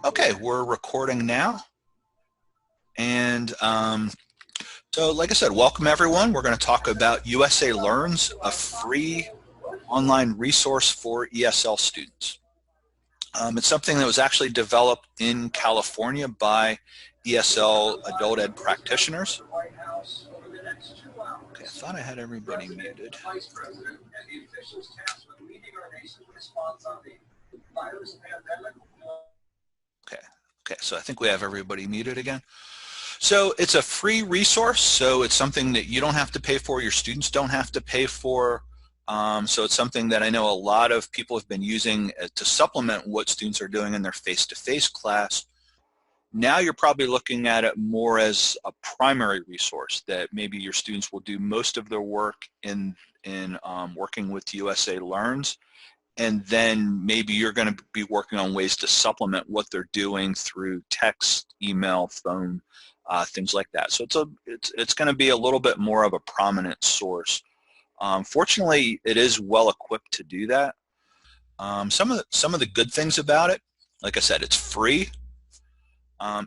Okay, we're recording now. And so, like I said, welcome everyone. We're going to talk about USA Learns, a free online resource for ESL students. It's something that was actually developed in California by ESL adult ed practitioners. Okay, I thought I had everybody muted. Okay, so I think we have everybody muted again. So it's a free resource, so it's something that you don't have to pay for, your students don't have to pay for. So it's something that I know a lot of people have been using to supplement what students are doing in their face-to-face class. Now you're probably looking at it more as a primary resource that maybe your students will do most of their work in working with USA Learns, and then maybe you're going to be working on ways to supplement what they're doing through text, email, phone, things like that. So it's going to be a little bit more of a prominent source. Fortunately, it is well equipped to do that. Some of the good things about it, like I said, it's free.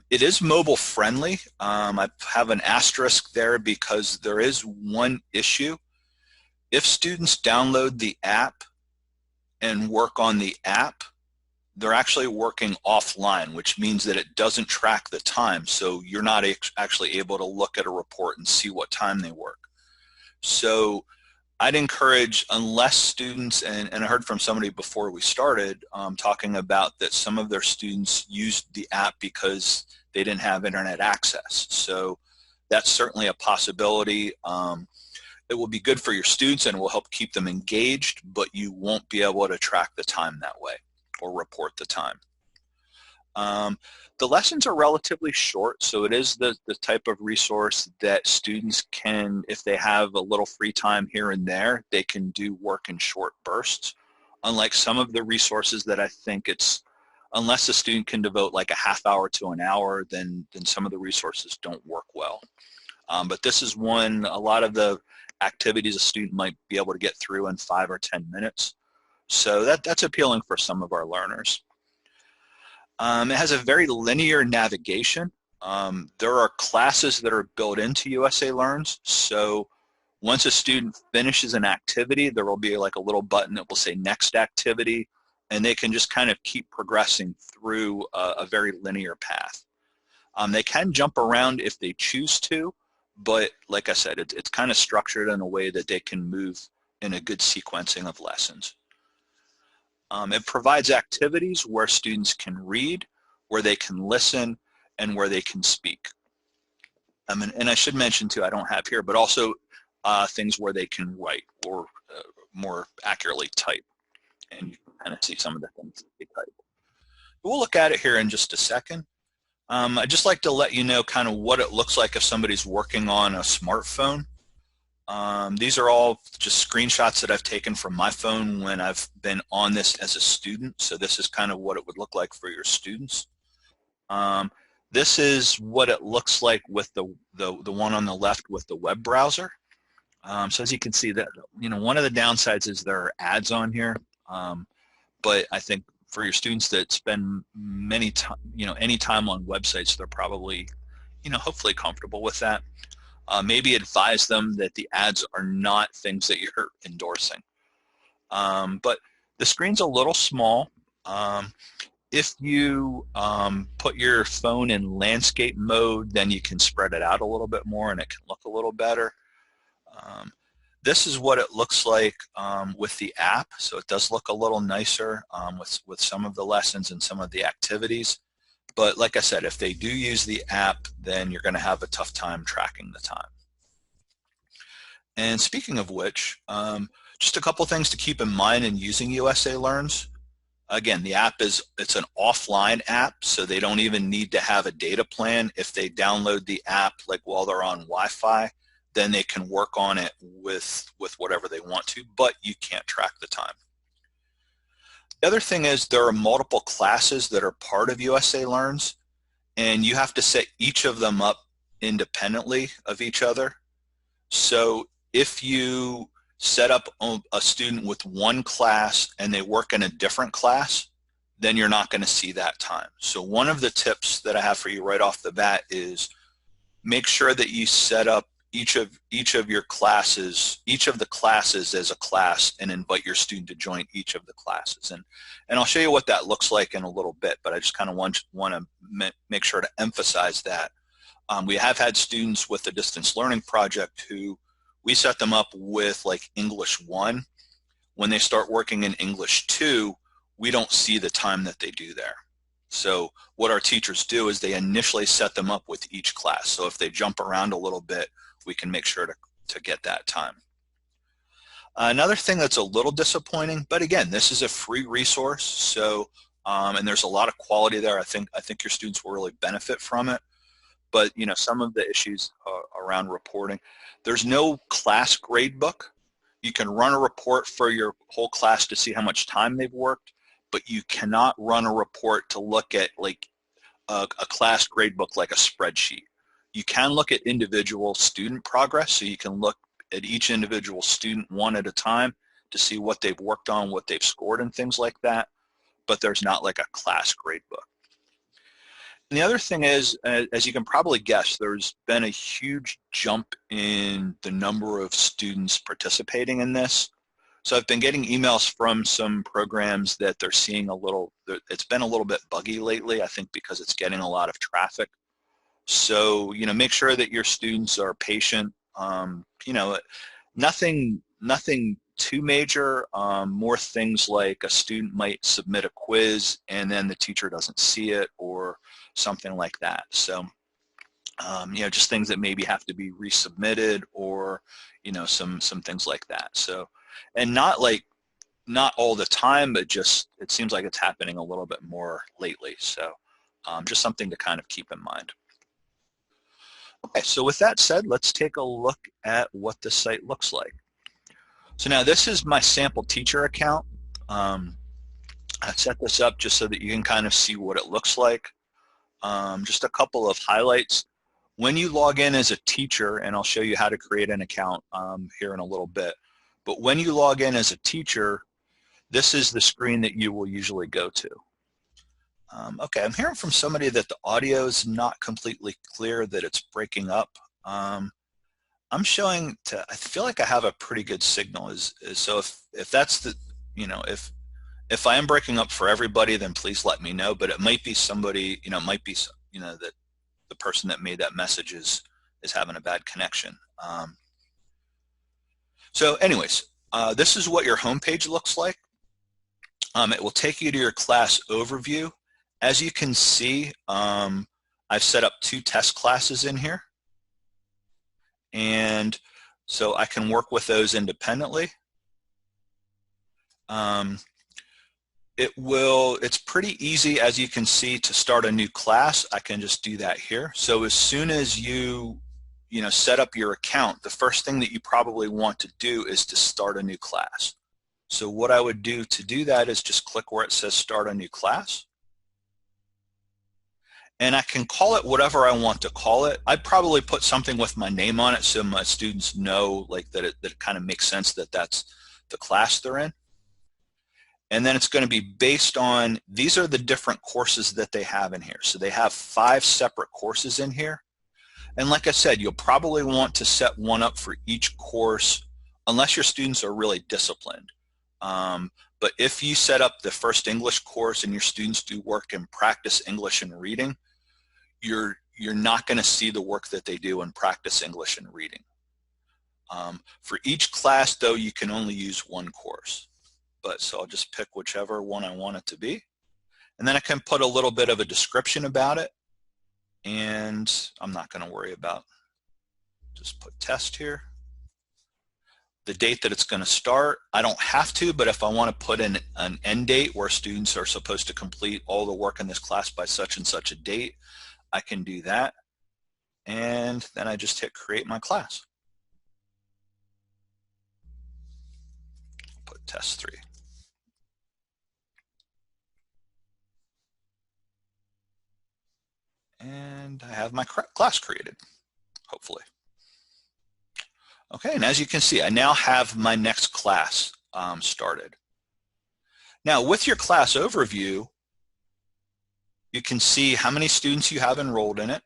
It is mobile friendly. I have an asterisk there because there is one issue. If students download the app and work on the app, they're actually working offline, which means that it doesn't track the time. So you're not actually able to look at a report and see what time they work. So I'd encourage, unless students, and I heard from somebody before we started talking about that some of their students used the app because they didn't have internet access. So that's certainly a possibility. It will be good for your students and will help keep them engaged, but you won't be able to track the time that way or report the time. The lessons are relatively short, so it is the type of resource that students can, if they have a little free time here and there, they can do work in short bursts. Unlike some of the resources that I think it's, unless a student can devote like a half hour to an hour, then some of the resources don't work well. But this is one, a lot of the activities a student might be able to get through in 5 or 10 minutes. So that's appealing for some of our learners. It has a very linear navigation. There are classes that are built into USA Learns. So once a student finishes an activity, there will be like a little button that will say next activity, and they can just kind of keep progressing through a very linear path. They can jump around if they choose to, but like I said, it's kind of structured in a way that they can move in a good sequencing of lessons. It provides activities where students can read, where they can listen, and where they can speak. And I should mention too, I don't have here, but also things where they can write, or more accurately type. And you can kind of see some of the things that they type. We'll look at it here in just a second. I'd just like to let you know kind of what it looks like if somebody's working on a smartphone. These are all just screenshots that I've taken from my phone when I've been on this as a student. So this is kind of what it would look like for your students. This is what it looks like with the one on the left with the web browser. So as you can see, that one of the downsides is there are ads on here. But I think for your students that spend any time on websites, they're probably hopefully comfortable with that. Maybe advise them that the ads are not things that you're endorsing. But the screen's a little small. If you put your phone in landscape mode, then you can spread it out a little bit more and it can look a little better. This is what it looks like with the app. So it does look a little nicer with some of the lessons and some of the activities. But like I said, if they do use the app, then you're going to have a tough time tracking the time. And speaking of which, just a couple things to keep in mind in using USA Learns. Again, the app it's an offline app, so they don't even need to have a data plan. If they download the app like while they're on Wi-Fi, then they can work on it with whatever they want to, but you can't track the time. The other thing is there are multiple classes that are part of USA Learns, and you have to set each of them up independently of each other. So if you set up a student with one class and they work in a different class, then you're not going to see that time. So one of the tips that I have for you right off the bat is make sure that you set up each of your classes, each of the classes as a class, and invite your student to join each of the classes. And I'll show you what that looks like in a little bit, but I just kind of want to make sure to emphasize that. We have had students with the distance learning project who we set them up with like English 1. When they start working in English 2, we don't see the time that they do there. So what our teachers do is they initially set them up with each class. So if they jump around a little bit, we can make sure to get that time. Another thing that's a little disappointing, but again, this is a free resource, so and there's a lot of quality there. I think your students will really benefit from it. But you know, some of the issues around reporting, there's no class grade book. You can run a report for your whole class to see how much time they've worked, but you cannot run a report to look at like a class grade book like a spreadsheet. You can look at individual student progress, so you can look at each individual student one at a time to see what they've worked on, what they've scored, and things like that, but there's not like a class grade book. And the other thing is, as you can probably guess, there's been a huge jump in the number of students participating in this. So I've been getting emails from some programs that they're seeing it's been a little bit buggy lately, I think because it's getting a lot of traffic. So, you know, make sure that your students are patient. You know, nothing too major, more things like a student might submit a quiz and then the teacher doesn't see it or something like that. So, you know, just things that maybe have to be resubmitted or, you know, some things like that. So, and not all the time, but just it seems like it's happening a little bit more lately. So just something to kind of keep in mind. Okay, so with that said, let's take a look at what the site looks like. So now this is my sample teacher account. I set this up just so that you can kind of see what it looks like. Just a couple of highlights. When you log in as a teacher, and I'll show you how to create an account here in a little bit, but when you log in as a teacher, this is the screen that you will usually go to. Okay, I'm hearing from somebody that the audio is not completely clear, that it's breaking up. I'm showing I feel like I have a pretty good signal. So if that's the, you know, if I am breaking up for everybody, then please let me know. But it might be somebody, you know, it might be, you know, that the person that made that message is having a bad connection. So anyways, this is what your homepage looks like. It will take you to your class overview. As you can see, I've set up 2 test classes in here. And so I can work with those independently. It's pretty easy, as you can see, to start a new class. I can just do that here. So as soon as you set up your account, the first thing that you probably want to do is to start a new class. So what I would do to do that is just click where it says start a new class. And I can call it whatever I want to call it. I'd probably put something with my name on it so my students know like that it kind of makes sense that that's the class they're in. And then it's going to be based on, these are the different courses that they have in here. So they have 5 separate courses in here. And like I said, you'll probably want to set one up for each course unless your students are really disciplined. But if you set up the first English course and your students do work and practice English and reading, you're not going to see the work that they do in practice English and reading. For each class, though, you can only use one course. So I'll just pick whichever one I want it to be. And then I can put a little bit of a description about it. And I'm not going to worry about, just put test here. The date that it's going to start, I don't have to, but if I want to put in an end date where students are supposed to complete all the work in this class by such and such a date, I can do that. And then I just hit create my class. Put test 3. And I have my class created, hopefully. Okay, and as you can see, I now have my next class started. Now, with your class overview, You can see how many students you have enrolled in it.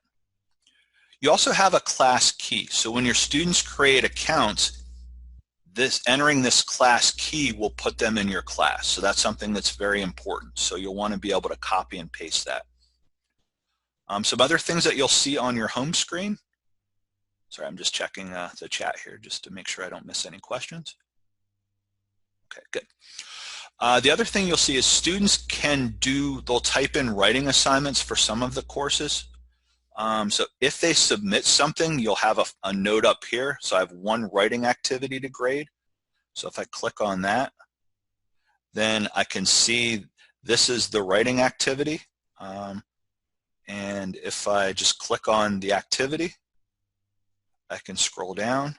You also have a class key. So when your students create accounts, entering this class key will put them in your class. So that's something that's very important. So you'll want to be able to copy and paste that. Some other things that you'll see on your home screen. Sorry, I'm just checking the chat here just to make sure I don't miss any questions. Okay, good. The other thing you'll see is students they'll type in writing assignments for some of the courses. So if they submit something, you'll have a note up here. So I have one writing activity to grade. So if I click on that, then I can see this is the writing activity. And if I just click on the activity, I can scroll down.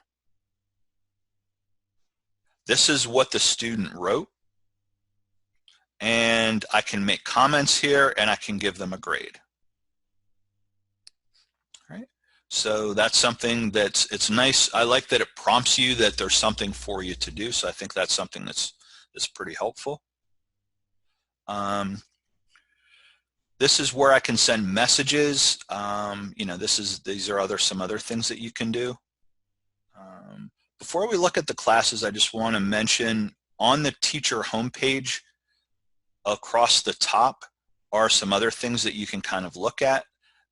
This is what the student wrote. And I can make comments here and I can give them a grade. All right. So that's something it's nice. I like that it prompts you that there's something for you to do. So I think that's something that's pretty helpful. This is where I can send messages. You know, these are some other things that you can do. Before we look at the classes, I just want to mention on the teacher homepage across the top are some other things that you can kind of look at.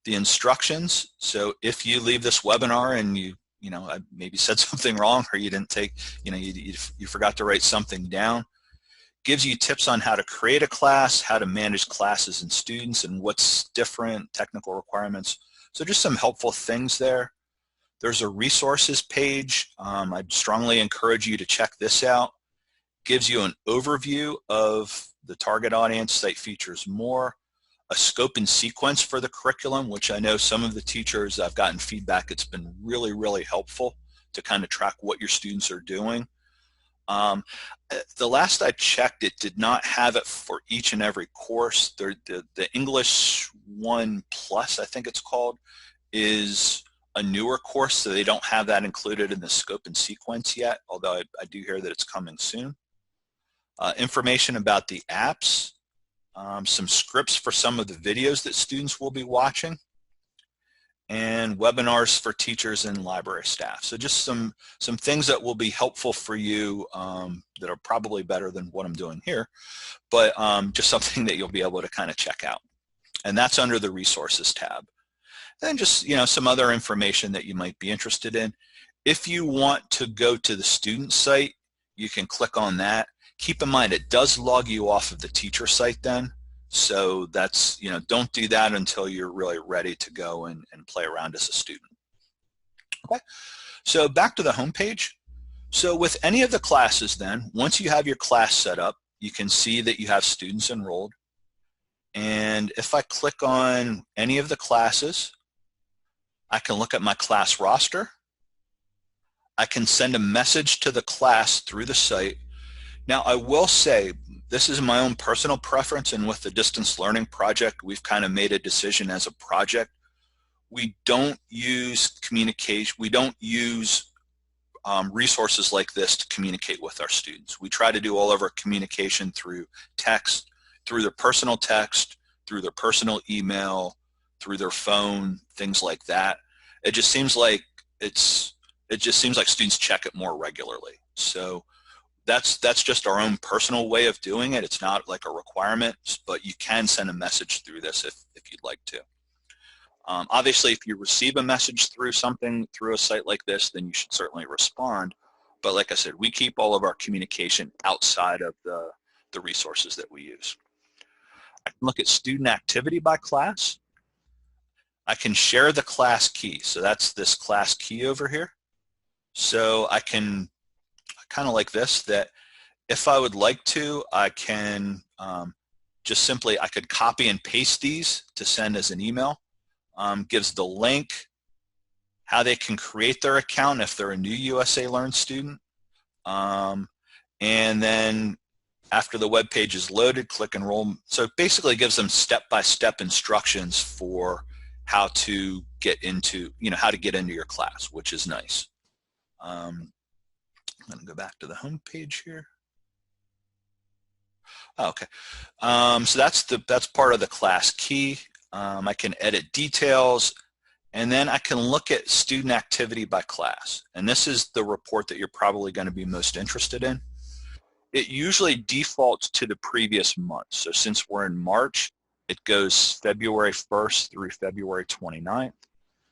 The instructions. So if you leave this webinar and you know, I maybe said something wrong or you didn't take, you know, you forgot to write something down, gives you tips on how to create a class, how to manage classes and students, and what's different, technical requirements. So just some helpful things there. There's a resources page. I'd strongly encourage you to check this out. Gives you an overview of the target audience, site features more, a scope and sequence for the curriculum, which I know some of the teachers, I've gotten feedback, it's been really, really helpful to kind of track what your students are doing. The last I checked, it did not have it for each and every course. The English 1 Plus, I think it's called, is a newer course, so they don't have that included in the scope and sequence yet, although I do hear that it's coming soon. Information about the apps, some scripts for some of the videos that students will be watching, and webinars for teachers and library staff. So just some things that will be helpful for you that are probably better than what I'm doing here, but just something that you'll be able to kind of check out. And that's under the resources tab. Then just, you know, some other information that you might be interested in. If you want to go to the student site, you can click on that. Keep in mind, it does log you off of the teacher site then. So that's, you know, don't do that until you're really ready to go and play around as a student. Okay, so back to the home page. So with any of the classes then, once you have your class set up, you can see that you have students enrolled. And if I click on any of the classes, I can look at my class roster. I can send a message to the class through the site. Now, I will say, this is my own personal preference, and with the distance learning project, we've kind of made a decision as a project. We don't use communication, we don't use resources like this to communicate with our students. We try to do all of our communication through text, through their personal text, through their personal email, through their phone, things like that. It just seems like students check it more regularly. So that's just our own personal way of doing it. It's not like a requirement, but you can send a message through this if you'd like to. Obviously, if you receive a message through a site like this, then you should certainly respond. But like I said, we keep all of our communication outside of the resources that we use. I can look at student activity by class. I can share the class key. So that's this class key over here. So I can kind of like this, that if I would like to, I can just simply, I could copy and paste these to send as an email. Gives the link, how they can create their account if they're a new USA Learn student. And then after the web page is loaded, click enroll. So it basically gives them step-by-step instructions for how to get into, how to get into your class, which is nice. I'm going to go back to the home page here. Okay, so that's part of the class key. I can edit details, and then I can look at student activity by class. And this is the report that you're probably going to be most interested in. It usually defaults to the previous month. So since we're in March, it goes February 1st through February 29th.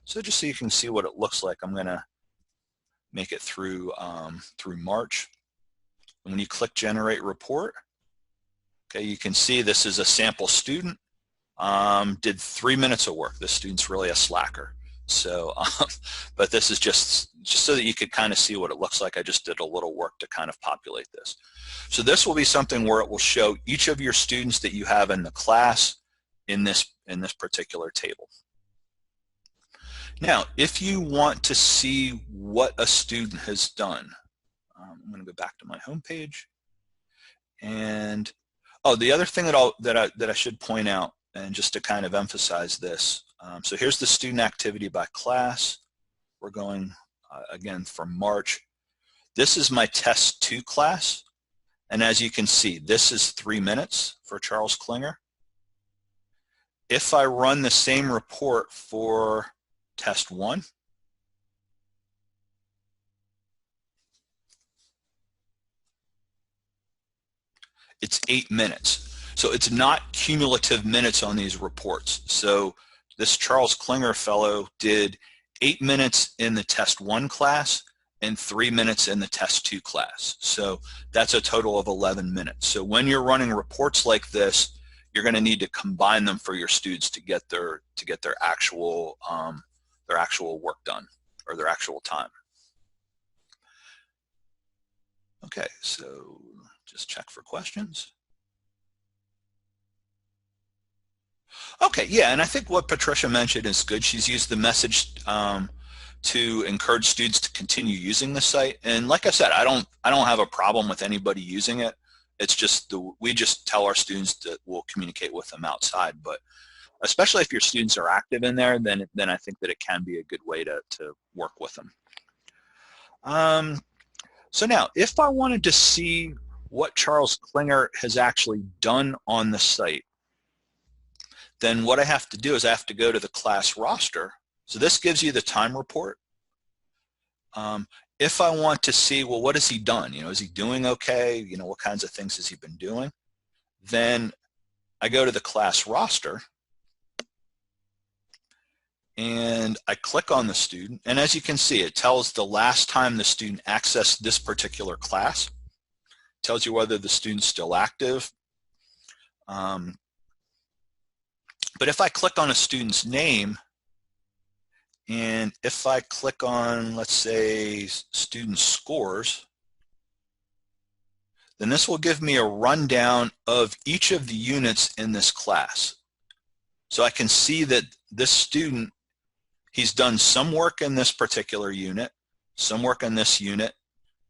So just so you can see what it looks like, I'm going to make it through March. And when you click Generate Report, okay, you can see this is a sample student. Did 3 minutes of work. This student's really a slacker. So, but this is just so that you could kind of see what it looks like. I just did a little work to kind of populate this. So this will be something where it will show each of your students that you have in the class in this particular table. Now, if you want to see what a student has done, I'm going to go back to my home page. And the other thing that I should point out, and just to kind of emphasize this, so here's the student activity by class. We're going again from March. This is my test 2 class, and as you can see, this is 3 minutes for Charles Klinger. If I run the same report for test 1, it's 8 minutes. So it's not cumulative minutes on these reports. So this Charles Klinger fellow did 8 minutes in the test 1 class and 3 minutes in the test 2 class. So that's a total of 11 minutes. So when you're running reports like this, you're going to need to combine them for your students to get their actual work done, or their actual time. Okay, so just check for questions. Okay, yeah, and I think what Patricia mentioned is good. She's used the message to encourage students to continue using the site. And like I said, I don't have a problem with anybody using it. It's just we just tell our students that we'll communicate with them outside. But especially if your students are active in there, then I think that it can be a good way to work with them. So now, if I wanted to see what Charles Klinger has actually done on the site, then what I have to do is I have to go to the class roster. So this gives you the time report. If I want to see, well, what has he done? Is he doing okay? What kinds of things has he been doing? Then I go to the class roster and I click on the student. And as you can see, it tells the last time the student accessed this particular class. It tells you whether the student's still active. But if I click on a student's name, and if I click on, let's say, student scores, then this will give me a rundown of each of the units in this class. So I can see that this student, he's done some work in this particular unit, some work in this unit,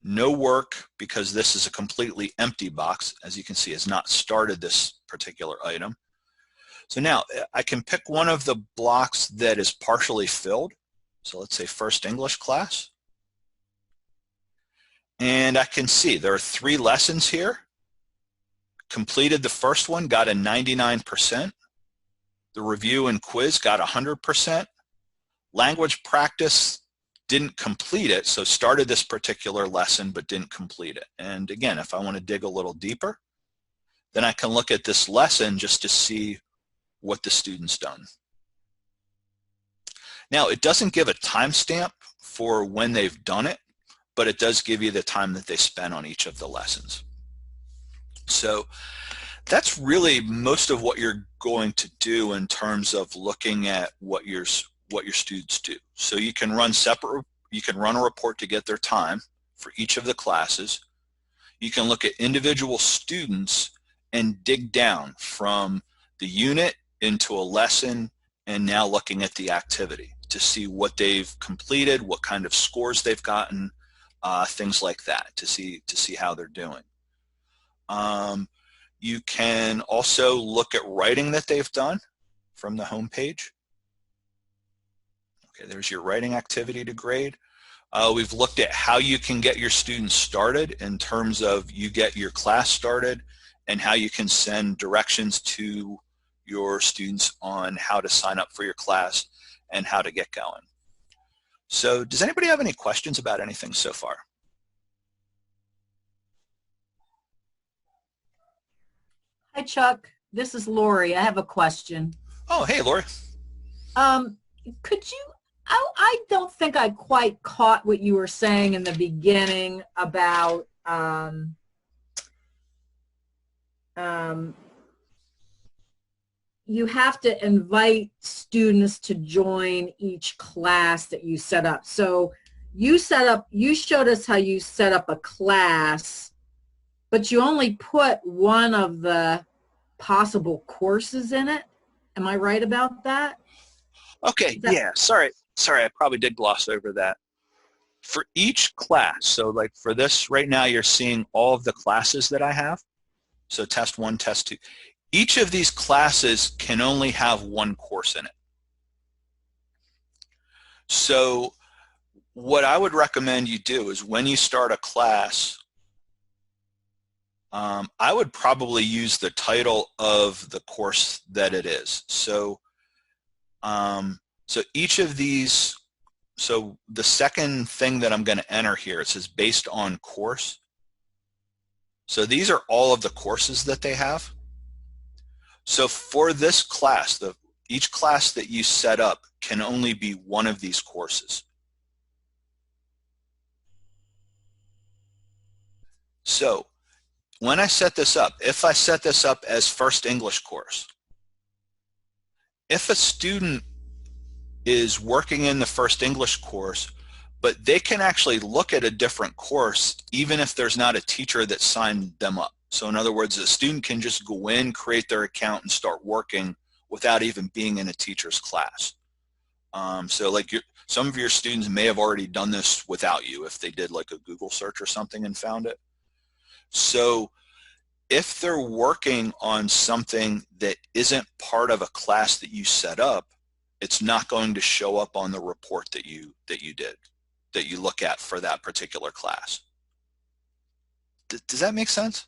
no work because this is a completely empty box. As you can see, has not started this particular item. So now I can pick one of the blocks that is partially filled. So let's say first English class. And I can see there are 3 lessons here. Completed the first one, got a 99%. The review and quiz got 100%. Language practice didn't complete it, so started this particular lesson but didn't complete it. And again, if I want to dig a little deeper, then I can look at this lesson just to see what the student's done. Now, it doesn't give a timestamp for when they've done it, but it does give you the time that they spent on each of the lessons. So that's really most of what you're going to do in terms of looking at what your students do. So you can run a report to get their time for each of the classes. You can look at individual students and dig down from the unit into a lesson, and now looking at the activity to see what they've completed, what kind of scores they've gotten, things like that, to see how they're doing. You can also look at writing that they've done from the home page. Okay, there's your writing activity to grade. We've looked at how you can get your students started in terms of you get your class started and how you can send directions to your students on how to sign up for your class and how to get going. So does anybody have any questions about anything so far? Hi, Chuck. This is Lori. I have a question. Oh, hey, Lori. Um, could you, I don't think I quite caught what you were saying in the beginning about um, you have to invite students to join each class that you set up. So you showed us how you set up a class, but you only put one of the possible courses in it. Am I right about that? Okay, yeah, sorry, I probably did gloss over that. For each class, so like for this right now, you're seeing all of the classes that I have. So test 1, test 2. Each of these classes can only have one course in it. So what I would recommend you do is when you start a class, I would probably use the title of the course that it is. So, so each of these, so the second thing that I'm going to enter here, it says based on course. So these are all of the courses that they have. So for this class, each class that you set up can only be one of these courses. So when I set this up, if I set this up as First English course, if a student is working in the First English course, but they can actually look at a different course even if there's not a teacher that signed them up. So in other words, a student can just go in, create their account, and start working without even being in a teacher's class. So like some of your students may have already done this without you if they did like a Google search or something and found it. So if they're working on something that isn't part of a class that you set up, it's not going to show up on the report that you look at for that particular class. Does that make sense?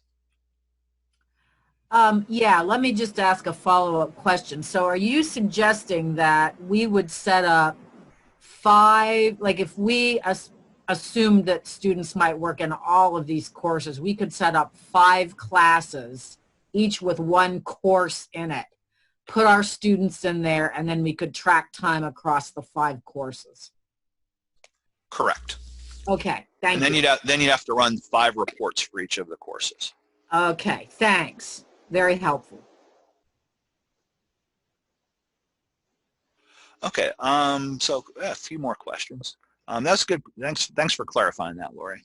Yeah, let me just ask a follow-up question. So are you suggesting that we would set up 5, like if we assumed that students might work in all of these courses, we could set up 5 classes, each with one course in it, put our students in there, and then we could track time across the 5 courses? Correct. Okay, And thank then you. you'd have to run 5 reports for each of the courses. Okay, thanks. Very helpful. Okay, so a few more questions. That's good. Thanks for clarifying that, Lori.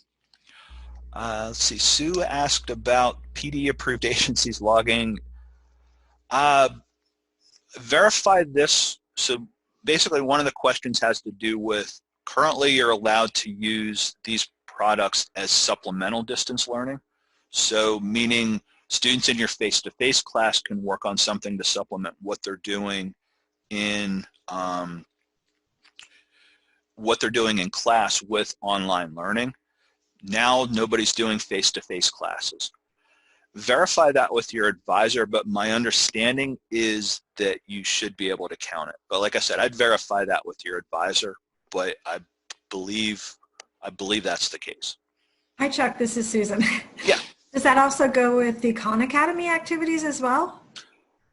Let's see. Sue asked about PD approved agencies logging. Verify this. So basically, one of the questions has to do with currently you're allowed to use these products as supplemental distance learning. So meaning students in your face-to-face class can work on something to supplement what they're doing in class with online learning. Now nobody's doing face-to-face classes. Verify that with your advisor, but my understanding is that you should be able to count it. But like I said, I'd verify that with your advisor, but I believe that's the case. Hi, Chuck. This is Susan. Yeah. Does that also go with the Khan Academy activities as well?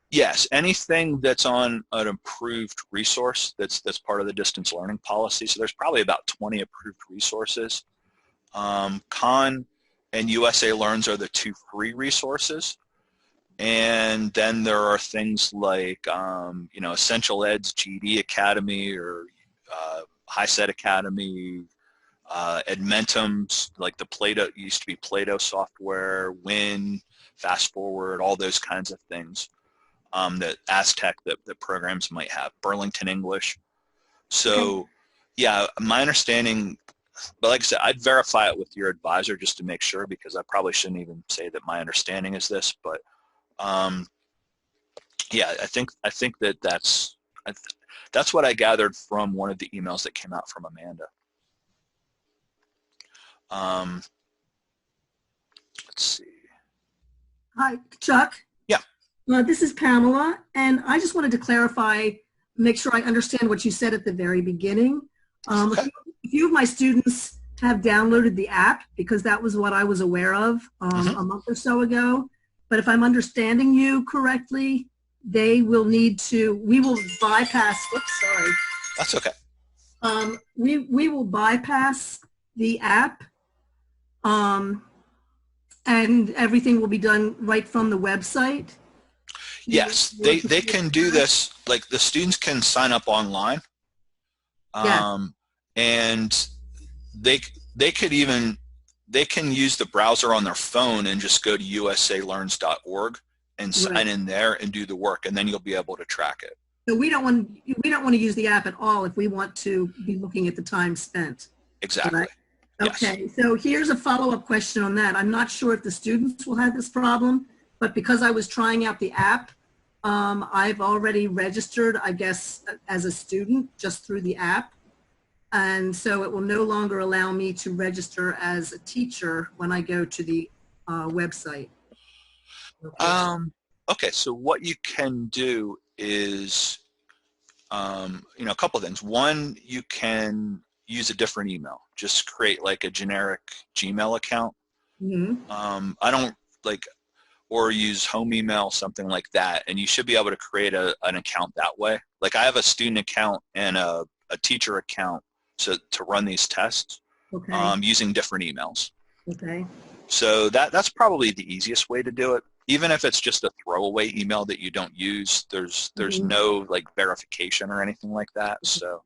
Yes, anything that's on an approved resource that's part of the distance learning policy. So there's probably about 20 approved resources. Khan and USA Learns are the 2 free resources. And then there are things like, Essential Ed's GED Academy or HiSET Academy, Edmentum's, like the Plato, used to be Plato software, Win, Fast Forward, all those kinds of things that Aztec that programs might have, Burlington English. So, okay. Yeah, my understanding, but like I said, I'd verify it with your advisor just to make sure, because I probably shouldn't even say that my understanding is this, but yeah, I think that's what I gathered from one of the emails that came out from Amanda. Let's see. Hi, Chuck. Yeah. This is Pamela, and I just wanted to clarify, make sure I understand what you said at the very beginning. Okay. A few of my students have downloaded the app because that was what I was aware of a month or so ago. But if I'm understanding you correctly, they will need to, we will bypass, whoops, sorry. That's okay. We will bypass the app, and everything will be done right from the website. Yes, they can do this. Like the students can sign up online, and they can use the browser on their phone and just go to usalearns.org and sign in there and do the work, and then you'll be able to track it. So we don't want to use the app at all if we want to be looking at the time spent. Exactly. Right? Okay, so here's a follow-up question on that. I'm not sure if the students will have this problem, but because I was trying out the app, I've already registered, I guess, as a student just through the app. And so it will no longer allow me to register as a teacher when I go to the website. Okay. Okay, so what you can do is, you know, a couple of things. One, you can use a different email. Just create like a generic Gmail account. I don't like, or use home email, something like that, and you should be able to create an account that way. Like I have a student account and a teacher account to run these tests using different emails. Okay. So that's probably the easiest way to do it. Even if it's just a throwaway email that you don't use, there's no like verification or anything like that. So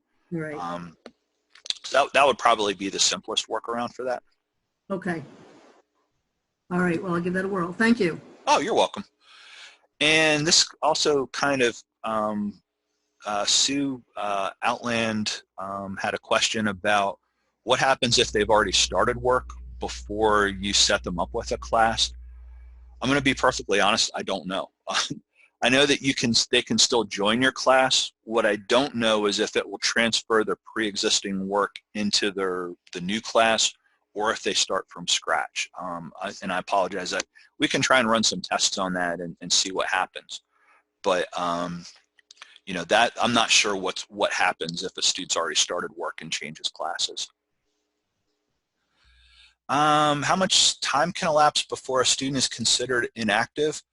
that would probably be the simplest workaround for that. Okay. All right. Well, I'll give that a whirl. Thank you. Oh, you're welcome. And this also kind of, Sue Outland had a question about what happens if they've already started work before you set them up with a class. I'm going to be perfectly honest, I don't know. I know that they can still join your class. What I don't know is if it will transfer their pre-existing work into the new class, or if they start from scratch. And I apologize. We can try and run some tests on that and see what happens. But you know, that I'm not sure what happens if a student's already started work and changes classes. How much time can elapse before a student is considered inactive?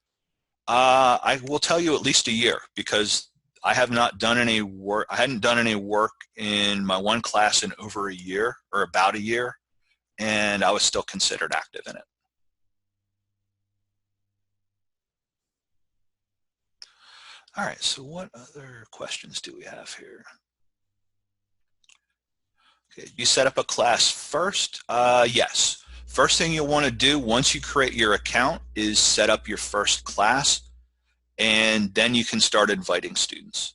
I will tell you at least a year, because I have not done any work. I hadn't done any work in my one class in over a year, or about a year, and I was still considered active in it. All right, so what other questions do we have here? Okay, you set up a class first? Yes. First thing you'll want to do once you create your account is set up your first class, and then you can start inviting students.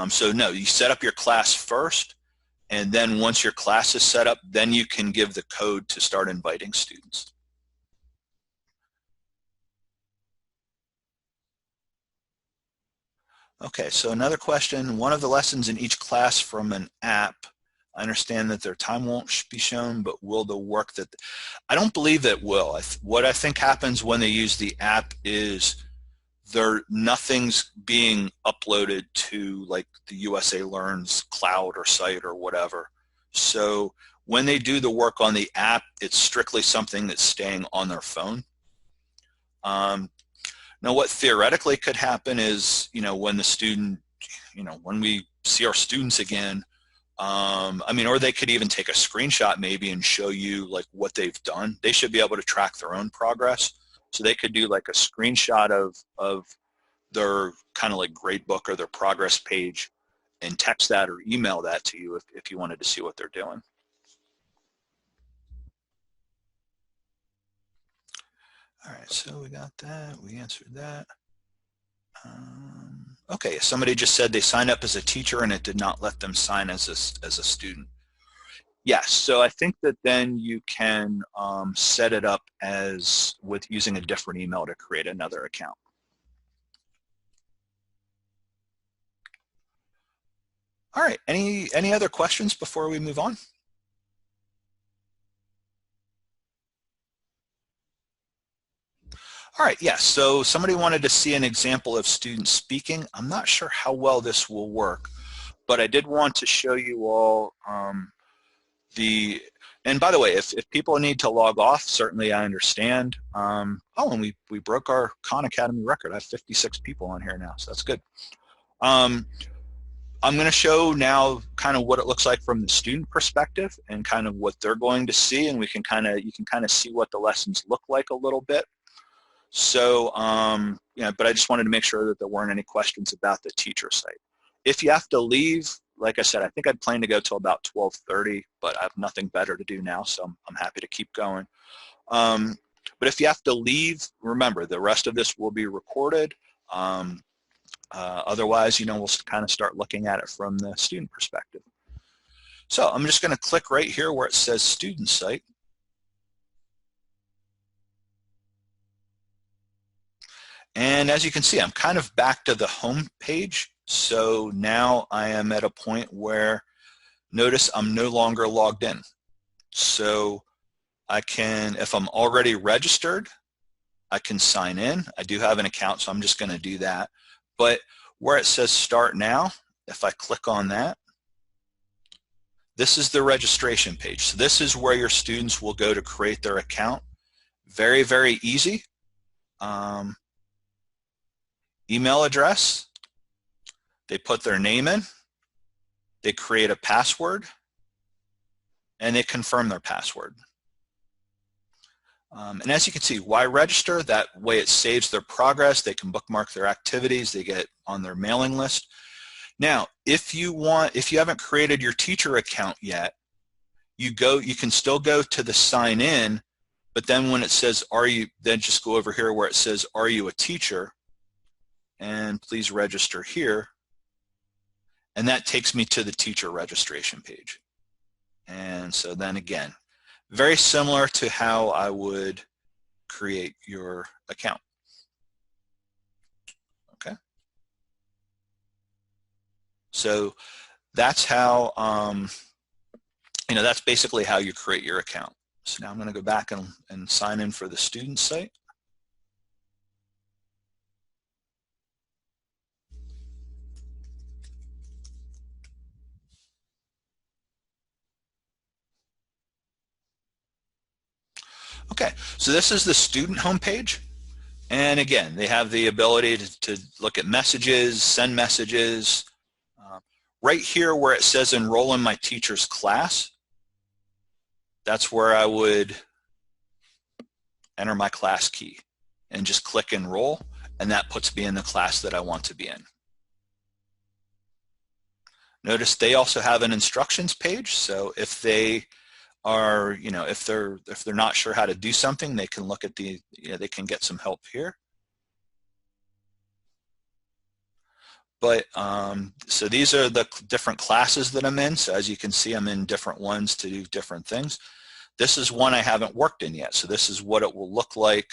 So no, you set up your class first, and then once your class is set up, then you can give the code to start inviting students. Okay, so another question, one of the lessons in each class from an app, I understand that their time won't be shown, but will the work that, I don't believe it will. What I think happens when they use the app is nothing's being uploaded to like the USA Learns cloud or site or whatever. So when they do the work on the app, it's strictly something that's staying on their phone. Now what theoretically could happen is, you know, when the student, you know, when we see our students again, I mean, or they could even take a screenshot maybe and show you like what they've done. They should be able to track their own progress. So they could do like a screenshot of their kind of like gradebook or their progress page and text that or email that to you if you wanted to see what they're doing. All right, so we got that, we answered that. Okay, somebody just said they signed up as a teacher and it did not let them sign as a student. Yes, so I think that then you can set it up as with using a different email to create another account. All right, any other questions before we move on? All right, yes, so somebody wanted to see an example of students speaking. I'm not sure how well this will work, but I did want to show you all and by the way, if people need to log off, certainly I understand. Oh, and we broke our Khan Academy record. I have 56 people on here now, so that's good. I'm going to show now kind of what it looks like from the student perspective and kind of what they're going to see, and you can kind of see what the lessons look like a little bit. So, but I just wanted to make sure that there weren't any questions about the teacher site. If you have to leave, like I said, I think I'd planned to go till about 12:30, but I have nothing better to do now, so I'm happy to keep going. But if you have to leave, remember, the rest of this will be recorded. Otherwise, we'll kind of start looking at it from the student perspective. So I'm just going to click right here where it says student site. And as you can see, I'm kind of back to the home page. So now I am at a point where, notice I'm no longer logged in. So I can, if I'm already registered, I can sign in. I do have an account, so I'm just going to do that. But where it says start now, if I click on that, this is the registration page. So this is where your students will go to create their account. Very, very easy. Email address, they put their name in, they create a password, and they confirm their password. And as you can see, why register? That way it saves their progress. They can bookmark their activities. They get on their mailing list. Now, if you haven't created your teacher account yet, you can still go to the sign in, but then when it says, then just go over here where it says, are you a teacher? And please register here. And that takes me to the teacher registration page. And so then again, very similar to how I would create your account. Okay. So that's how, that's basically how you create your account. So now I'm going to go back and sign in for the student site. Okay, so this is the student homepage. And again, they have the ability to look at messages, send messages. Right here where it says enroll in my teacher's class, that's where I would enter my class key and just click enroll, and that puts me in the class that I want to be in. Notice they also have an instructions page, so if they are, if they're not sure how to do something, they can look at they can get some help here. But so these are the different classes that I'm in. So as you can see, I'm in different ones to do different things. This is one I haven't worked in yet. So this is what it will look like.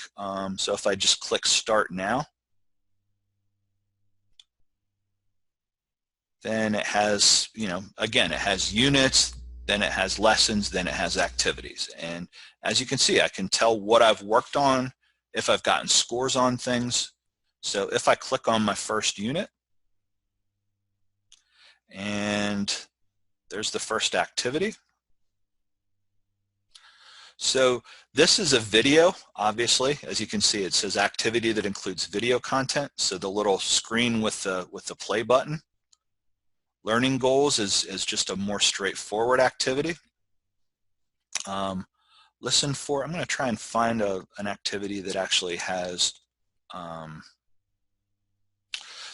So if I just click start now, then it has, again, it has units, then it has lessons, then it has activities. And as you can see, I can tell what I've worked on, if I've gotten scores on things. So if I click on my first unit, and there's the first activity. So this is a video, obviously. As you can see, it says activity that includes video content. So the little screen with the play button. Learning goals is just a more straightforward activity. Listen for, I'm going to try and find an activity that actually has,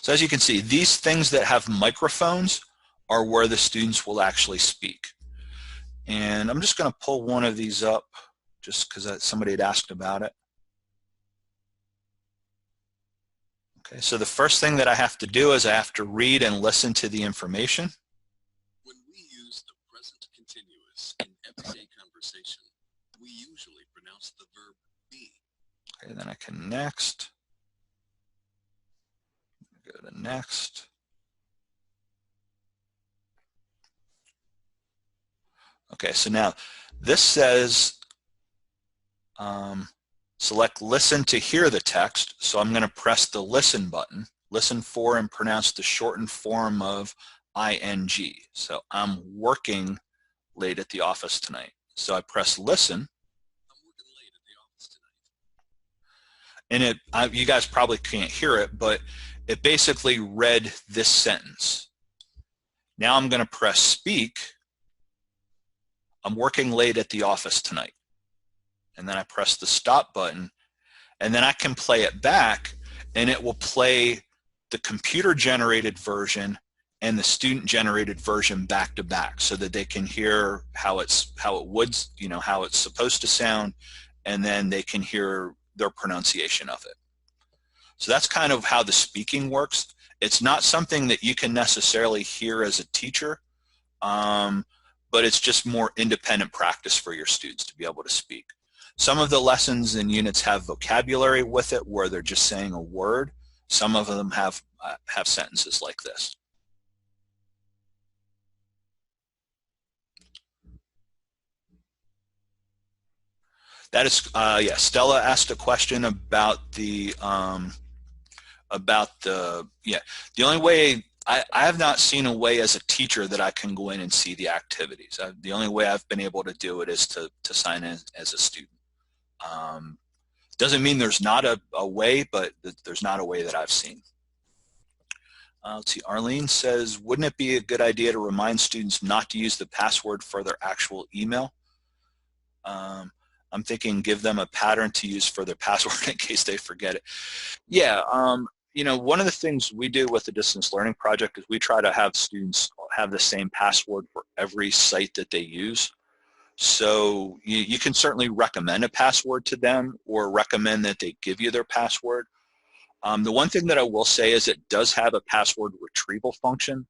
so as you can see, these things that have microphones are where the students will actually speak. And I'm just going to pull one of these up just because somebody had asked about it. Okay, so the first thing that I have to do is I have to read and listen to the information. When we use the present continuous in everyday conversation, we usually pronounce the verb be. Okay, then I can next. Go to next. Okay, so now this says Select listen to hear the text. So I'm going to press the listen button. Listen for and pronounce the shortened form of ing. So I'm working late at the office tonight. So I press listen. I'm working late at the office tonight. And you guys probably can't hear it, but it basically read this sentence. Now I'm going to press speak. I'm working late at the office tonight. And then I press the stop button, and then I can play it back, and it will play the computer-generated version and the student-generated version back to back, so that they can hear how it would, how it's supposed to sound, and then they can hear their pronunciation of it. So that's kind of how the speaking works. It's not something that you can necessarily hear as a teacher, but it's just more independent practice for your students to be able to speak. Some of the lessons and units have vocabulary with it where they're just saying a word. Some of them have sentences like this. That is, yeah, Stella asked a question about the only way, I have not seen a way as a teacher that I can go in and see the activities. The only way I've been able to do it is to sign in as a student. Doesn't mean there's not a way, but there's not a way that I've seen. Let's see, Arlene says, wouldn't it be a good idea to remind students not to use the password for their actual email? I'm thinking give them a pattern to use for their password in case they forget it. Yeah, one of the things we do with the distance learning project is we try to have students have the same password for every site that they use. So you can certainly recommend a password to them or recommend that they give you their password. The one thing that I will say is it does have a password retrieval function.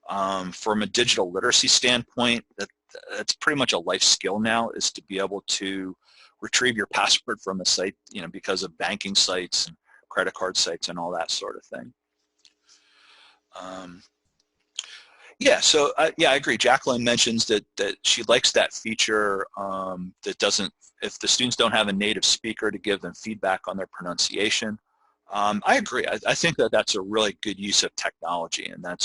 From a digital literacy standpoint, that's pretty much a life skill now, is to be able to retrieve your password from a site, because of banking sites and credit card sites and all that sort of thing. Yeah, so yeah, I agree. Jacqueline mentions that she likes that feature that doesn't, if the students don't have a native speaker to give them feedback on their pronunciation. I agree. I think that that's a really good use of technology, and I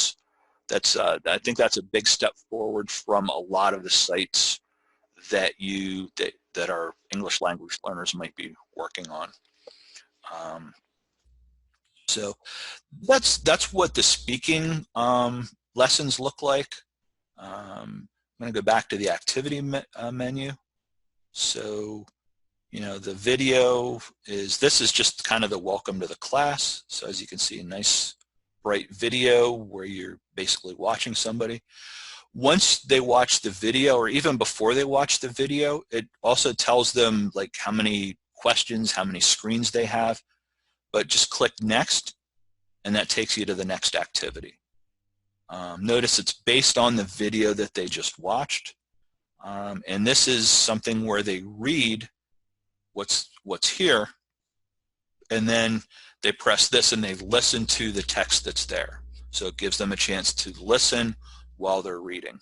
think that's a big step forward from a lot of the sites that that our English language learners might be working on. So that's what the speaking lessons look like. I'm going to go back to the activity menu. So, the video this is just kind of the welcome to the class. So as you can see, a nice bright video where you're basically watching somebody. Once they watch the video, or even before they watch the video, it also tells them like how many questions, how many screens they have. But just click next, and that takes you to the next activity. Notice it's based on the video that they just watched. And this is something where they read what's here, and then they press this and they listen to the text that's there. So it gives them a chance to listen while they're reading.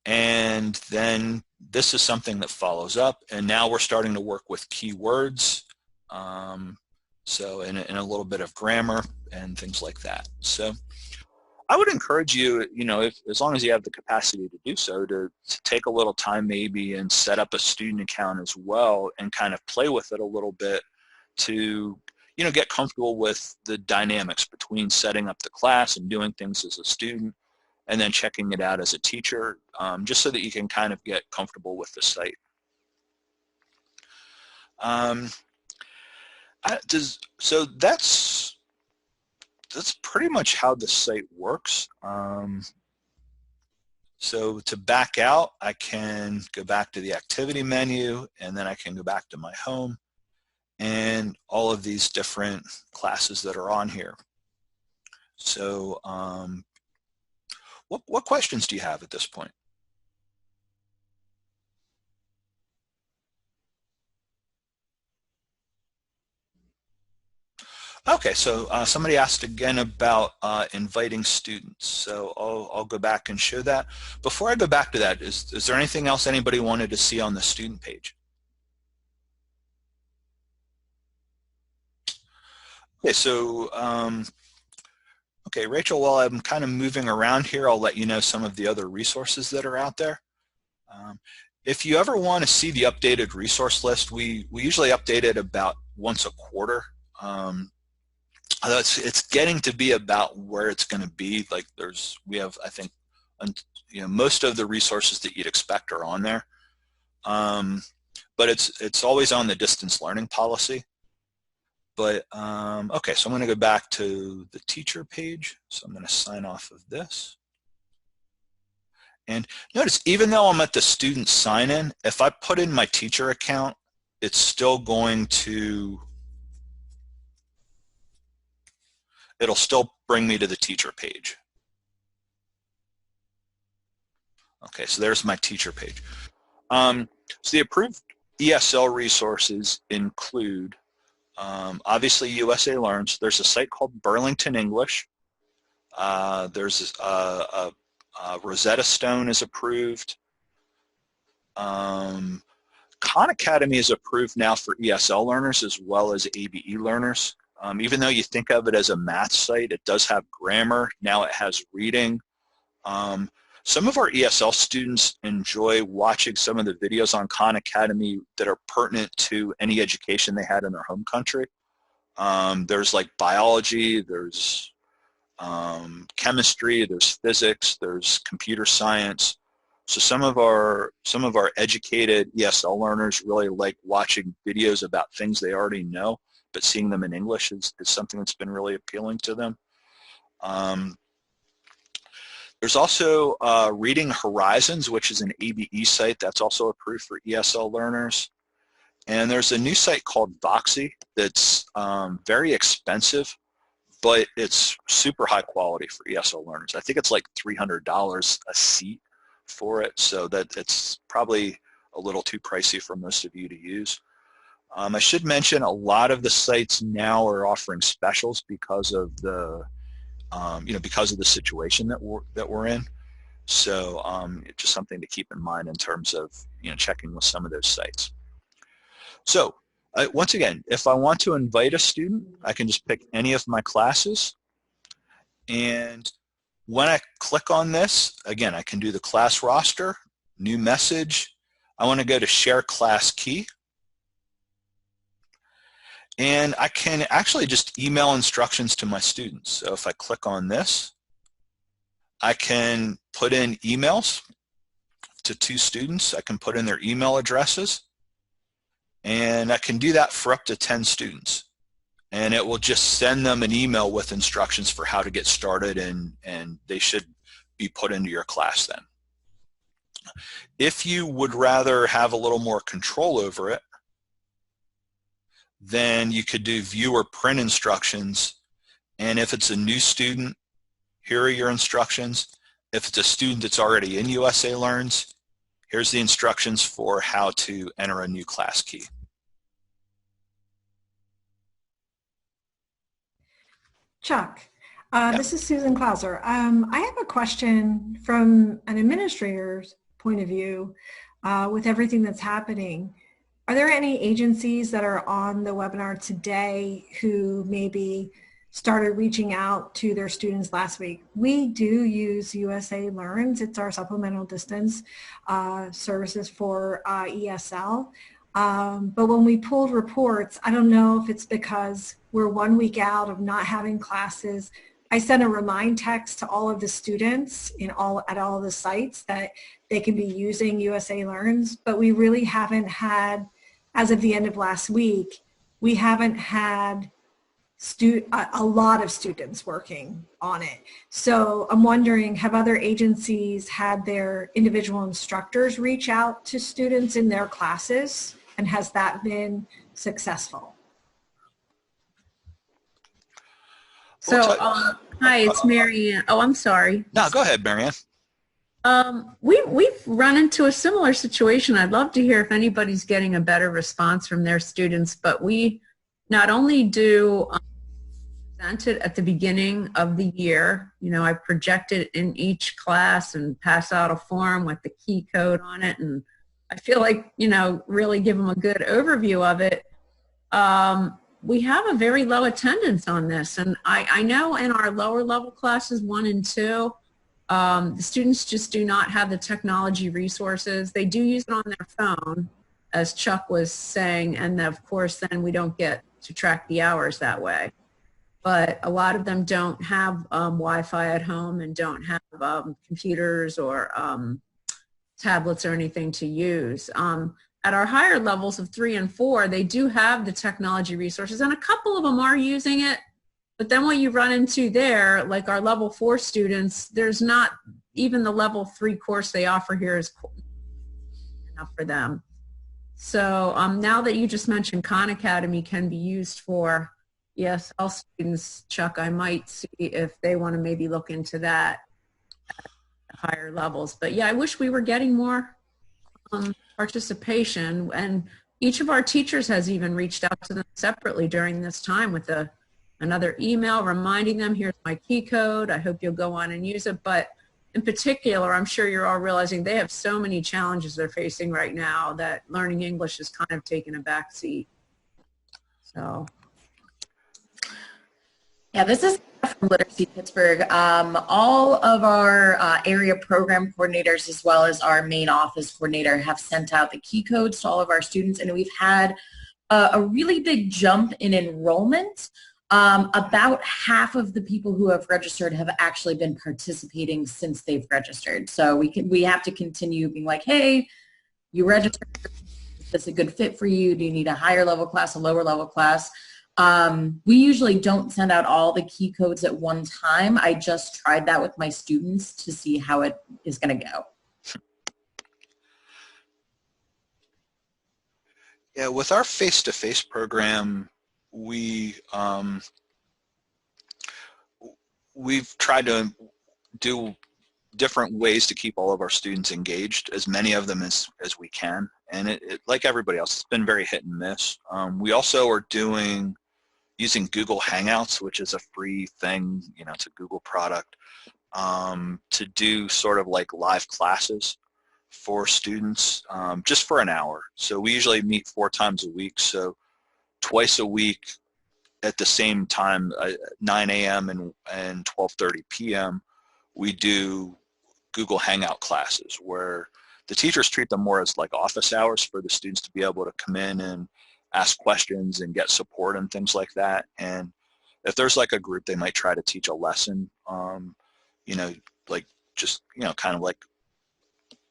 And then this is something that follows up, and now we're starting to work with keywords. So in a little bit of grammar and things like that. So I would encourage you, as long as you have the capacity to do so, to take a little time maybe and set up a student account as well and kind of play with it a little bit to, get comfortable with the dynamics between setting up the class and doing things as a student and then checking it out as a teacher, just so that you can kind of get comfortable with the site. So that's pretty much how the site works. So to back out, I can go back to the activity menu, and then I can go back to my home and all of these different classes that are on here. So what questions do you have at this point? Okay, so somebody asked again about inviting students. So I'll go back and show that. Before I go back to that, is there anything else anybody wanted to see on the student page? Okay, so okay, Rachel, while I'm kind of moving around here, I'll let you know some of the other resources that are out there. If you ever want to see the updated resource list, we usually update it about once a quarter. Although it's getting to be about where it's going to be. Like we have, I think, most of the resources that you'd expect are on there. But it's always on the distance learning policy. But okay, so I'm going to go back to the teacher page. So I'm going to sign off of this. And notice, even though I'm at the student sign-in, if I put in my teacher account, it's still going to, it'll still bring me to the teacher page. Okay, so there's my teacher page. So the approved ESL resources include, obviously, USA Learns. There's a site called Burlington English. There's Rosetta Stone is approved. Khan Academy is approved now for ESL learners as well as ABE learners. Even though you think of it as a math site, it does have grammar. Now it has reading. Some of our ESL students enjoy watching some of the videos on Khan Academy that are pertinent to any education they had in their home country. There's like biology, there's chemistry, there's physics, there's computer science. So some of our educated ESL learners really like watching videos about things they already know, but seeing them in English is something that's been really appealing to them. There's also Reading Horizons, which is an ABE site that's also approved for ESL learners. And there's a new site called Voxy that's very expensive, but it's super high quality for ESL learners. I think it's like $300 a seat for it, so that it's probably a little too pricey for most of you to use. I should mention a lot of the sites now are offering specials because of the because of the situation that we're in. So it's just something to keep in mind in terms of checking with some of those sites. So once again, if I want to invite a student, I can just pick any of my classes, and when I click on this, again, I can do the class roster, new message. I want to go to share class key. And I can actually just email instructions to my students. So if I click on this, I can put in emails to 2 students. I can put in their email addresses. And I can do that for up to 10 students. And it will just send them an email with instructions for how to get started, and they should be put into your class then. If you would rather have a little more control over it, then you could do view or print instructions. And if it's a new student, here are your instructions. If it's a student that's already in USA Learns, here's the instructions for how to enter a new class key. Chuck, this is Susan Klauser. I have a question from an administrator's point of view with everything that's happening. Are there any agencies that are on the webinar today who maybe started reaching out to their students last week? We do use USA Learns. It's our supplemental distance services for ESL. But when we pulled reports, I don't know if it's because we're 1 week out of not having classes. I sent a remind text to all of the students at all the sites that they can be using USA Learns, but we really haven't had, as of the end of last week, we haven't had a lot of students working on it. So I'm wondering, have other agencies had their individual instructors reach out to students in their classes, and has that been successful? So, hi, it's Marianne. Oh, I'm sorry. No, go ahead, Marianne. We've run into a similar situation. I'd love to hear if anybody's getting a better response from their students, but we not only do presented at the beginning of the year. You know, I project it in each class and pass out a form with the key code on it. And I feel like, you know, really give them a good overview of it. We have a very low attendance on this. And I know in our lower level classes, 1 and 2, the students just do not have the technology resources. They do use it on their phone, as Chuck was saying, and of course then we don't get to track the hours that way. But a lot of them don't have Wi-Fi at home and don't have computers or tablets or anything to use. At our higher levels of 3 and 4, they do have the technology resources, and a couple of them are using it. But then what you run into there, like our level 4 students, there's not even the level 3 course they offer here is enough for them. So now that you just mentioned Khan Academy can be used for ESL students, Chuck, I might see if they want to maybe look into that at higher levels. But yeah, I wish we were getting more participation, and each of our teachers has even reached out to them separately during this time with another email reminding them, here's my key code, I hope you'll go on and use it. But in particular, I'm sure you're all realizing they have so many challenges they're facing right now that learning English has kind of taken a back seat. So. Yeah, this is from Literacy Pittsburgh. All of our area program coordinators, as well as our main office coordinator, have sent out the key codes to all of our students, and we've had a really big jump in enrollment. About half of the people who have registered have actually been participating since they've registered. So we have to continue being like, hey, you registered, is this a good fit for you? Do you need a higher level class, a lower level class? We usually don't send out all the key codes at one time. I just tried that with my students to see how it is going to go. Yeah, with our face-to-face program, we've tried to do different ways to keep all of our students engaged, as many of them as we can. And it like everybody else, it's been very hit and miss. We also are using Google Hangouts, which is a free thing, you know, it's a Google product, to do sort of like live classes for students, just for an hour. So we usually meet 4 times a week. So twice a week at the same time, 9 a.m. and 12:30 p.m., we do Google Hangout classes where the teachers treat them more as like office hours for the students to be able to come in and ask questions and get support and things like that. And if there's like a group, they might try to teach a lesson, you know, like just, you know, kind of like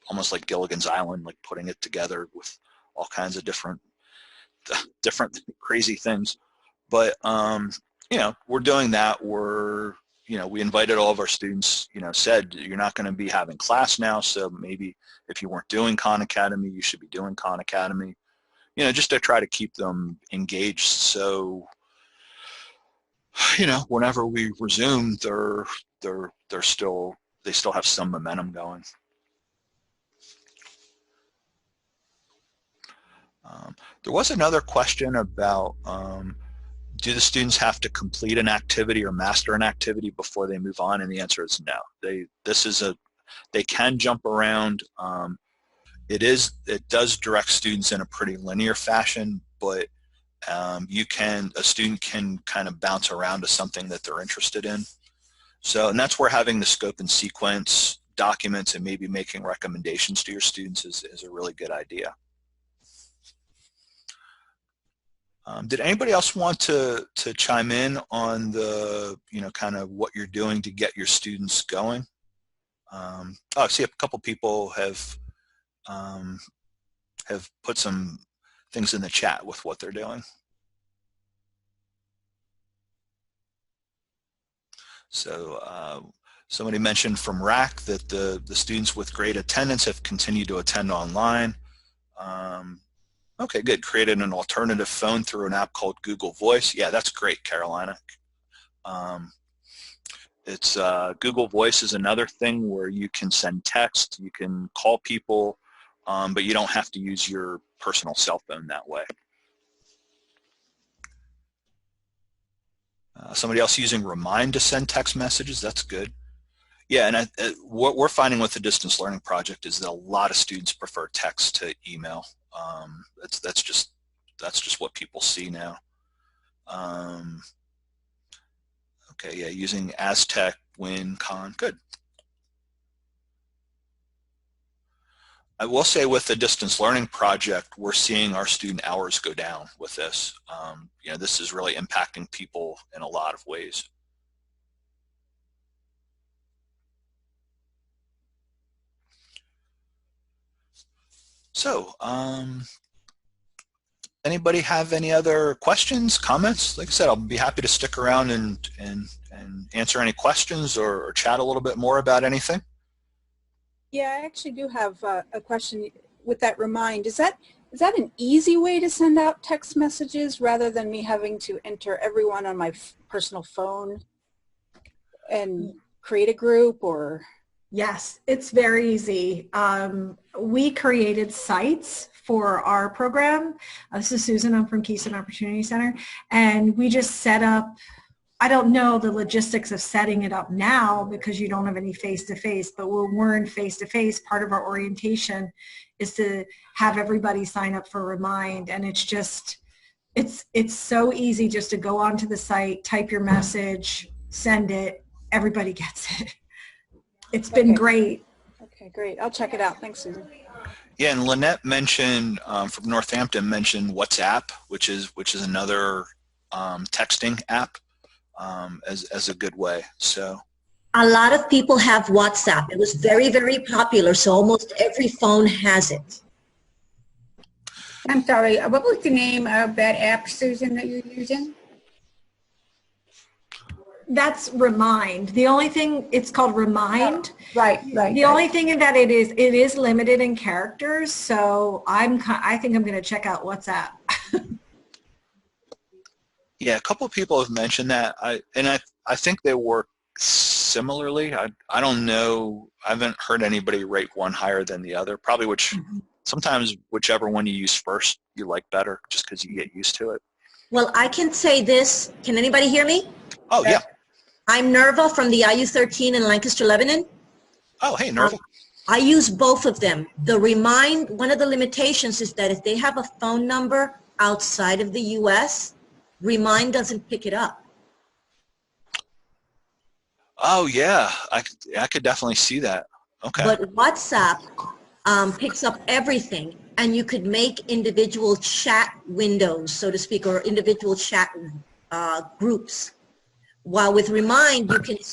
almost like Gilligan's Island, like putting it together with all kinds of different crazy things. But, you know, we're doing that. You know, we invited all of our students, you know, said, you're not going to be having class now, so maybe if you weren't doing Khan Academy, you should be doing Khan Academy. You know, just to try to keep them engaged. So, you know, whenever we resume, they still have some momentum going. There was another question about, do the students have to complete an activity or master an activity before they move on? And the answer is no. They can jump around. It does direct students in a pretty linear fashion, but a student can kind of bounce around to something that they're interested in. So, and that's where having the scope and sequence documents and maybe making recommendations to your students is a really good idea. Did anybody else want to chime in on the, you know, kind of what you're doing to get your students going? I see a couple people have put some things in the chat with what they're doing. So somebody mentioned from RAC that the students with great attendance have continued to attend online. Okay, good. Created an alternative phone through an app called Google Voice. Yeah, that's great, Carolina. Google Voice is another thing where you can send text, you can call people, but you don't have to use your personal cell phone that way. Somebody else using Remind to send text messages. That's good. Yeah, and what we're finding with the distance learning project is that a lot of students prefer text to email. That's just what people see now. Okay, yeah, using Aztec, Win, Con, good. I will say with the distance learning project, we're seeing our student hours go down with this. You know, this is really impacting people in a lot of ways. So, anybody have any other questions, comments? Like I said, I'll be happy to stick around and answer any questions or chat a little bit more about anything. Yeah, I actually do have a question with that Remind. Is that an easy way to send out text messages rather than me having to enter everyone on my personal phone and create a group, or? Yes, it's very easy. We created sites for our program. This is Susan, I'm from Keystone Opportunity Center, and we just set up, I don't know the logistics of setting it up now because you don't have any face-to-face, but when we're in face-to-face, part of our orientation is to have everybody sign up for Remind, and it's just, it's so easy just to go onto the site, type your message, send it, everybody gets it. It's been great. Okay, great. I'll check it out. Thanks, Susan. Yeah, and Lynette mentioned from Northampton mentioned WhatsApp, which is another texting app as a good way. So a lot of people have WhatsApp. It was very, very popular, so almost every phone has it. I'm sorry, what was the name of that app, Susan, that you're using? That's Remind. The only thing, it's called Remind. Oh, right. The only thing in that it is limited in characters, so I think I'm going to check out WhatsApp. yeah, a couple of people have mentioned that. I think they work similarly. I don't know. I haven't heard anybody rate one higher than the other. Probably sometimes whichever one you use first you like better, just because you get used to it. Well, I can say this. Can anybody hear me? Oh yeah. I'm Nerva from the IU13 in Lancaster, Lebanon. Oh, hey, Nerva. I use both of them. The Remind, one of the limitations is that if they have a phone number outside of the U.S., Remind doesn't pick it up. Oh, yeah. I could definitely see that. Okay. But WhatsApp picks up everything, and you could make individual chat windows, so to speak, or individual chat groups. While with Remind, you can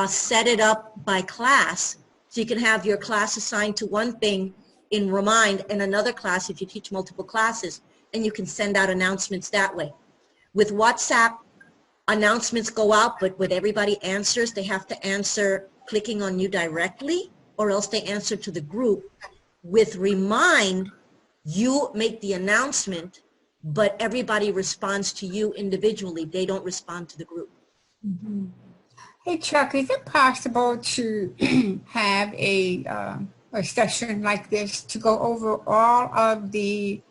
set it up by class. So you can have your class assigned to one thing in Remind and another class if you teach multiple classes, and you can send out announcements that way. With WhatsApp, announcements go out, but when everybody answers, they have to answer clicking on you directly, or else they answer to the group. With Remind, you make the announcement, but everybody responds to you individually. They don't respond to the group. Mm-hmm. Hey Chuck, is it possible to have a session like this to go over all of the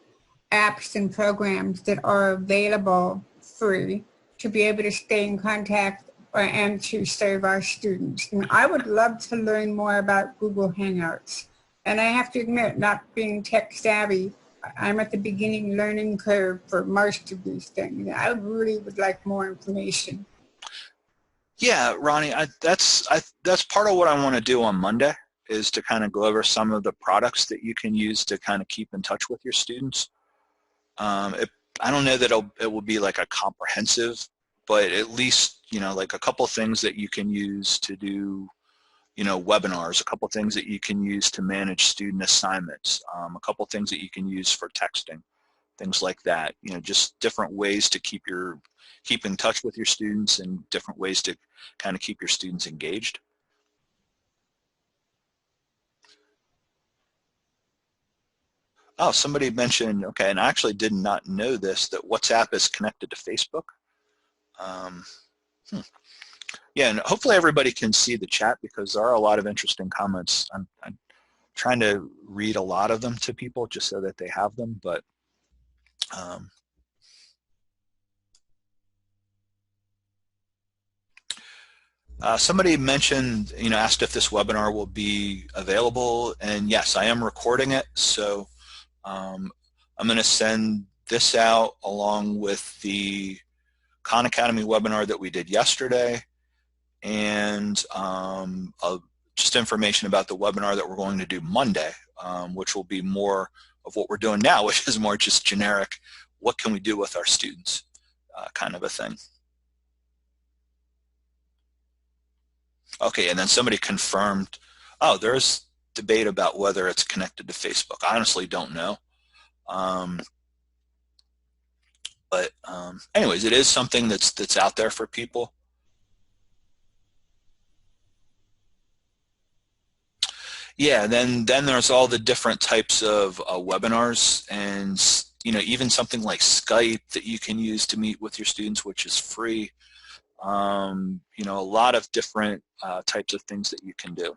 apps and programs that are available free to be able to stay in contact and to serve our students? And I would love to learn more about Google Hangouts. And I have to admit, not being tech savvy, I'm at the beginning learning curve for most of these things. I really would like more information. Yeah, Ronnie, that's part of what I want to do on Monday is to kind of go over some of the products that you can use to kind of keep in touch with your students. I don't know that it will be like a comprehensive, but at least, you know, like a couple things that you can use to do, you know, webinars, a couple things that you can use to manage student assignments, a couple things that you can use for texting, things like that. You know, just different ways to keep in touch with your students and different ways to kind of keep your students engaged. Oh, somebody mentioned, okay, and I actually did not know this, that WhatsApp is connected to Facebook. Yeah, and hopefully everybody can see the chat because there are a lot of interesting comments. I'm trying to read a lot of them to people just so that they have them, but Somebody mentioned, asked if this webinar will be available, and yes, I am recording it, so I'm going to send this out along with the Khan Academy webinar that we did yesterday, and just information about the webinar that we're going to do Monday, which will be more of what we're doing now, which is more just generic, what can we do with our students kind of a thing. Okay, and then somebody confirmed, oh, there's debate about whether it's connected to Facebook. I honestly don't know. But anyways, it is something that's out there for people. Yeah, then there's all the different types of webinars, and even something like Skype that you can use to meet with your students, which is free. A lot of different types of things that you can do.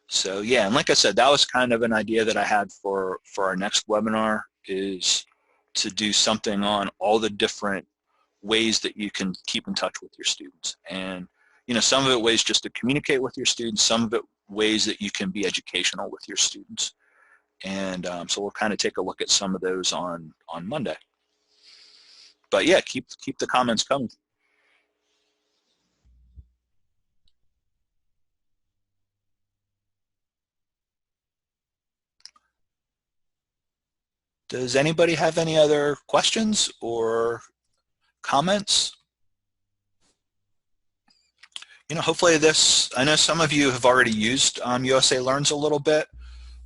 So yeah, and like I said, that was kind of an idea that I had for our next webinar, is to do something on all the different ways that you can keep in touch with your students. And some of it ways just to communicate with your students, some of it ways that you can be educational with your students. And so we'll kind of take a look at some of those on Monday. But yeah, keep the comments coming. Does anybody have any other questions or comments? Hopefully this, I know some of you have already used USA Learns a little bit.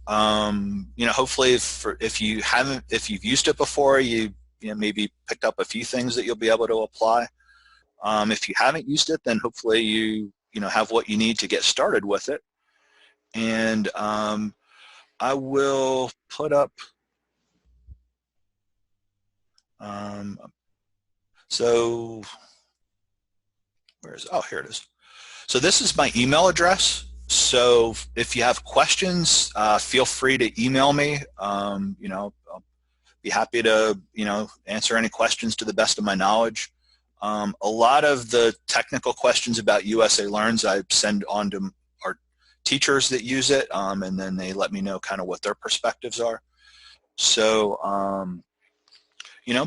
Hopefully if you've used it before, you maybe picked up a few things that you'll be able to apply. If you haven't used it, then hopefully you have what you need to get started with it. And I will put up, so oh, here it is. So this is my email address. So if you have questions, feel free to email me. I'll be happy to answer any questions to the best of my knowledge. A lot of the technical questions about USA Learns I send on to our teachers that use it, and then they let me know kind of what their perspectives are. So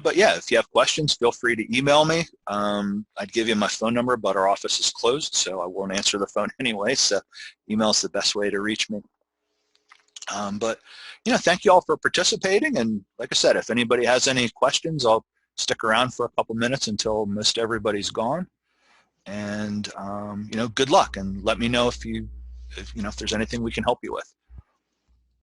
but yeah, if you have questions, feel free to email me. I'd give you my phone number, but our office is closed, so I won't answer the phone anyway, so email is the best way to reach me. But thank you all for participating, and like I said, if anybody has any questions, I'll stick around for a couple minutes until most everybody's gone. And good luck, and let me know if there's anything we can help you with.